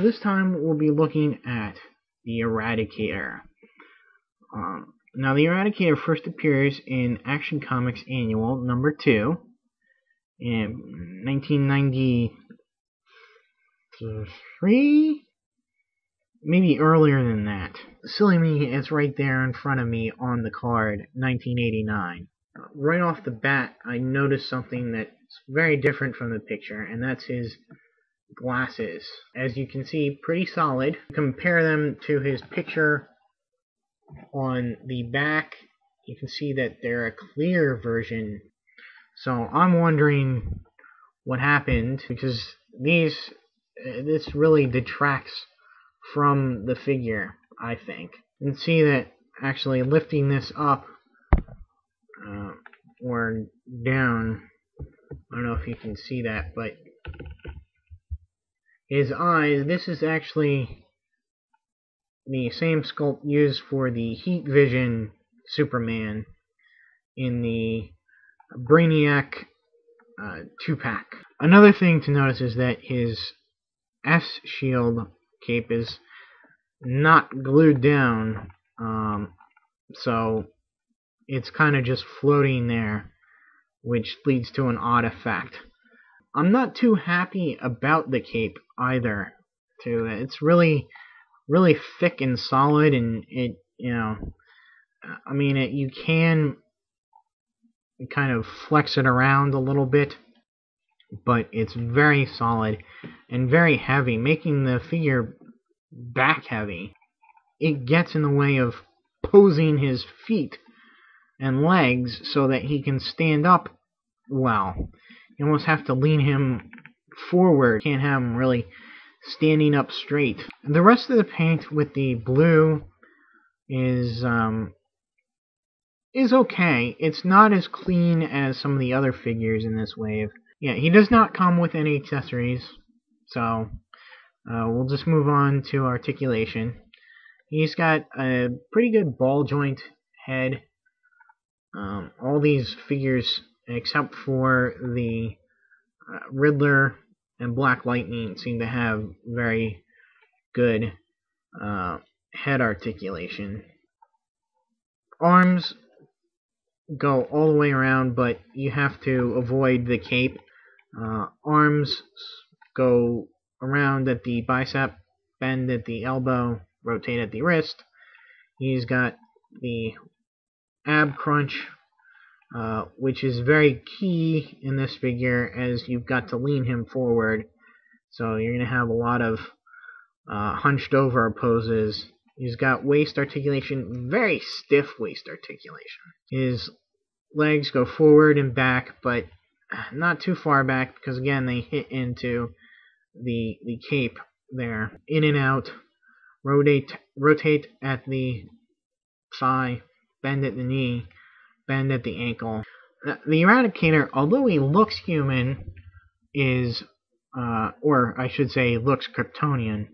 this time we'll be looking at the Eradicator. Now, the Eradicator first appears in Action Comics Annual number 2 in 1993, maybe earlier than that. Silly me, it's right there in front of me on the card, 1989. Right off the bat, I noticed something that's very different from the picture, and that's his glasses. As you can see, pretty solid. Compare them to his picture on the back, you can see that they're a clear version. So I'm wondering what happened, because this really detracts from the figure, I think. You can see that actually lifting this up or down, I don't know if you can see that, but his eyes, this is actually the same sculpt used for the Heat Vision Superman in the Brainiac 2-pack. Another thing to notice is that his S-Shield cape is not glued down, so it's kind of just floating there, which leads to an odd effect. I'm not too happy about the cape either. It's really thick and solid, and you can kind of flex it around a little bit, but it's very solid and very heavy, making the figure back heavy. It gets in the way of posing his feet and legs so that he can stand up well. You almost have to lean him forward. Can't have him really standing up straight. The rest of the paint with the blue is okay. It's not as clean as some of the other figures in this wave. Yeah, he does not come with any accessories, so we'll just move on to articulation. He's got a pretty good ball joint head. All these figures, except for the Riddler and Black Lightning, seem to have very good head articulation. Arms go all the way around, but you have to avoid the cape. Arms go around at the bicep, bend at the elbow, rotate at the wrist. He's got the ab crunch, which is very key in this figure, as you've got to lean him forward. So you're going to have a lot of hunched over poses. He's got waist articulation, very stiff waist articulation. His legs go forward and back, but not too far back, because again they hit into the cape there. In and out, rotate at the thigh, bend at the knee, bend at the ankle. The Eradicator, although he looks human, is, or I should say looks Kryptonian,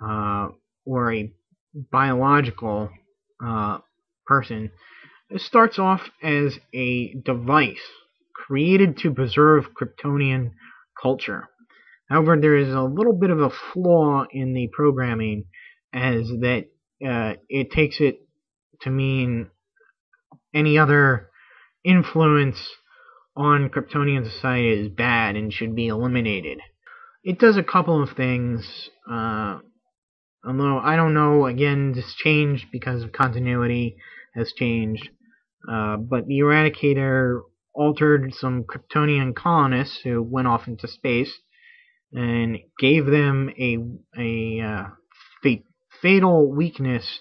or a biological person. It starts off as a device created to preserve Kryptonian culture. However, there is a little bit of a flaw in the programming, as that it takes it to mean any other influence on Kryptonian society is bad and should be eliminated. It does a couple of things, although I don't know, again, this changed because of continuity has changed, but the Eradicator altered some Kryptonian colonists who went off into space and gave them a fatal weakness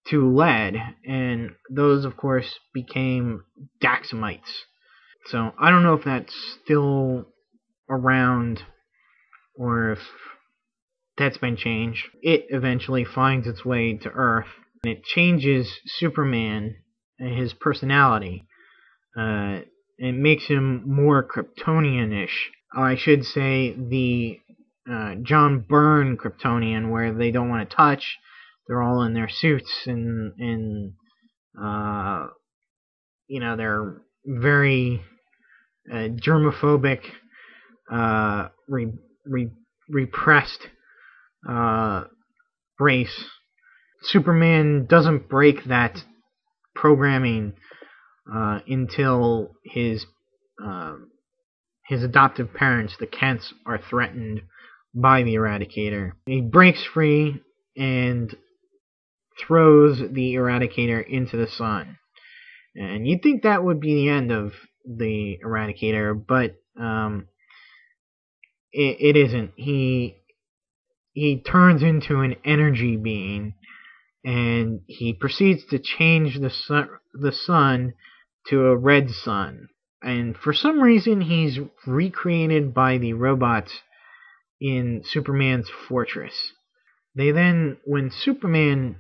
to lead, and those, of course, became Daxamites. So I don't know if that's still around or if that's been changed. It eventually finds its way to Earth, and it changes Superman and his personality. It makes him more Kryptonian-ish. I should say the John Byrne Kryptonian, where they don't want to touch. They're all in their suits, and they're very germophobic, repressed brace. Superman doesn't break that programming until his adoptive parents, the Kents, are threatened by the Eradicator. He breaks free and throws the Eradicator into the sun. And you'd think that would be the end of the Eradicator, but it isn't. He turns into an energy being, and he proceeds to change the sun to a red sun. And for some reason, he's recreated by the robots in Superman's fortress. They then, when Superman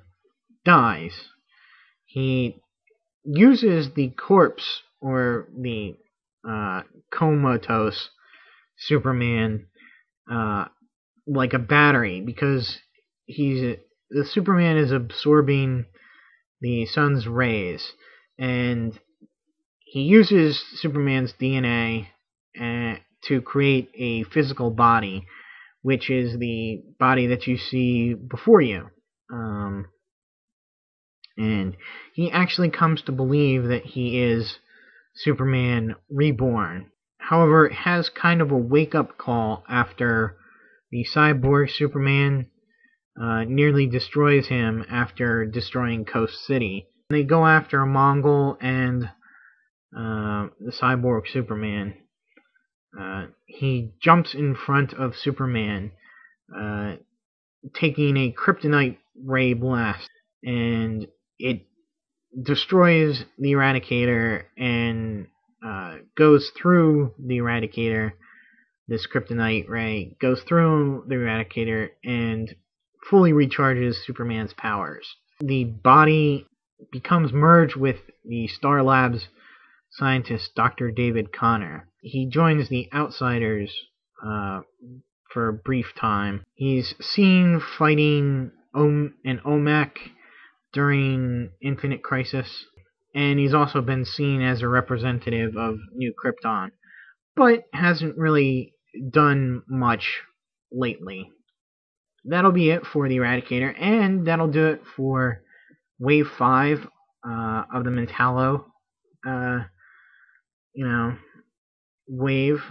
dies, he uses the corpse, or the comatose Superman, like a battery, because the Superman is absorbing the sun's rays, and he uses Superman's DNA to create a physical body, which is the body that you see before you. And he actually comes to believe that he is Superman reborn. However, it has kind of a wake-up call after the cyborg Superman nearly destroys him after destroying Coast City. They go after a Mongol and the cyborg Superman. He jumps in front of Superman, taking a kryptonite ray blast, and it destroys the Eradicator and goes through the Eradicator. This kryptonite ray goes through the Eradicator and fully recharges Superman's powers. The body becomes merged with the Star Labs scientist Dr. David Connor. He joins the Outsiders for a brief time. He's seen fighting an OMAC during Infinite Crisis, and he's also been seen as a representative of New Krypton, but hasn't really done much lately. That'll be it for the Eradicator, and that'll do it for Wave 5 of the Mentallo, wave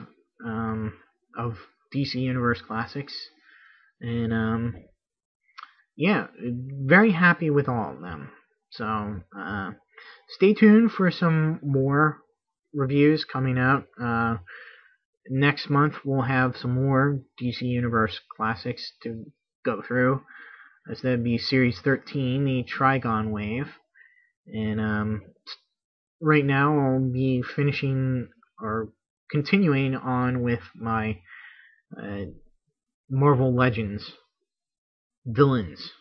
of DC Universe Classics. And, yeah, very happy with all of them. So, stay tuned for some more reviews coming out. Next month we'll have some more DC Universe Classics to go through. So that'd be Series 13, the Trigon Wave. And right now I'll be finishing or continuing on with my Marvel Legends villains.